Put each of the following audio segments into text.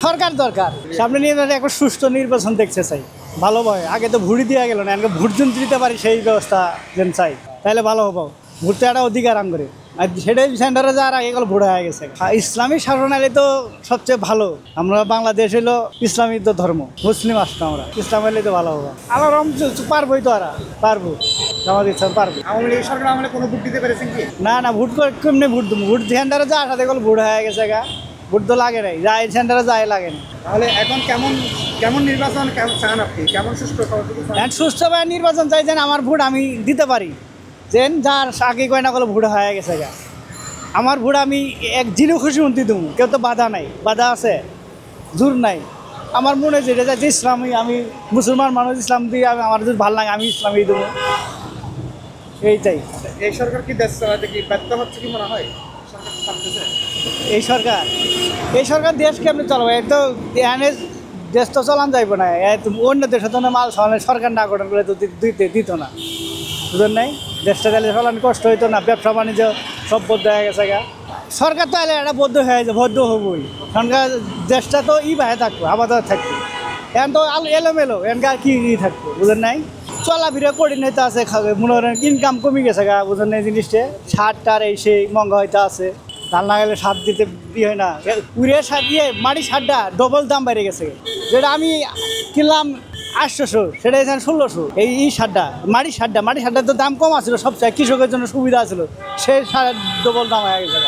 সরকার দরকার সামনে নিয়ে একটা সুষ্ঠু নির্বাচন দেখতে চাই ভালোভাবে। আগে তো ভোট দেওয়া গেল না, ভোট জন দিতে পারি সেই ব্যবস্থা যেন চাই, তাহলে ভালো হবো। ভোটটা একটা অধিকার আম করে, আর সেটাই সেন্টারে যাওয়ার আগে এগুলো ভোট হয়ে গেছে। ইসলামী শাসনালী তো সবচেয়ে ভালো। আমরা বাংলাদেশ হলো ইসলামী তো ধর্ম, মুসলিম আসতো, আমরা ইসলাম হলে তো ভালো হবো। আল্লাহ রম পারবোই তো, আর পারবো, আমাদের ইচ্ছা পারবো। আওয়ামী লীগ সরকার আমলে কোনো ভোট দিতে পেরেছেন কি? না ভোট করে কেমনি ভোট দেবো? ভোট সেন্টারে যাওয়ার সাথে এগুলো ভোট হয়ে গেছে গা, ভোট তো লাগে নাই, যাই সেন্টারে যাই লাগে না। তাহলে এখন কেমন কেমন নির্বাচন চান আপনি? কেমন সুষ্ঠুভাবে নির্বাচন চাই, যেন আমার ভোট আমি দিতে পারি, যেন যার আগে কয়না করলে ভোট হয়ে গেছে গা। আমার ভোট আমি এক জিরো খুশি উন্তি দেবো, কেউ তো বাধা নাই, বাধা আছে জোর নাই। আমার মনে যেটা যায় যে ইসলামী, আমি মুসলমান মানুষ, ইসলাম দিয়ে আমার যদি ভালো লাগে আমি ইসলামী দেবো, এইটাই। এই সরকার কি দেশ চালাতে কি ব্যর্থ হচ্ছে কি মনে হয়? সরকার পারতেছে? এই সরকার দেশ কেমনি চলবে? এই তো এখানে দেশ তো চলান যাইব না, অন্য দেশে তো মাল চলে, সরকার না গঠন করে তো দিত না, বুঝলেন নাই? দেশটা তাহলে চলান কষ্ট হইতো না, ব্যবসা বাণিজ্য সব বদ্ধ হয়ে গেছে গা। সরকার তো এলে এটা বদ্ধ হয়ে যায়, বদ্ধ হবই। সরকার দেশটা তো বাইরে থাকবো, আপাতত থাকবে। এখন তো এলোমেলো, এনকার কি থাকবো, বুঝলেন নাই? চলাফেরা কঠিন হইতে আছে, মনে করেন ইনকাম কমে গেছে গা, বুঝলেন এই জিনিসটা। সার টার এই সেই মঙ্গা হইতে আছে, ধান লাগালে সার দিতে হয় না, উড়ে সার মাটি সারটা ডবল দাম বেড়ে গেছে। যেটা আমি কিনলাম 800, সেটা এখানে 1600। এই সারটা মাটি সারটার তো দাম কম আছিল, সবচেয়ে কৃষকের জন্য সুবিধা ছিল। সেই সার ডবল দাম হয়ে গেছে,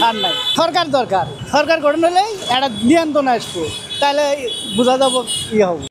সার নাই। সরকার দরকার, সরকার গঠন হলেই একটা নিয়ন্ত্রণ আসবো, তাহলে বোঝা যাবো ইয়ে হবো।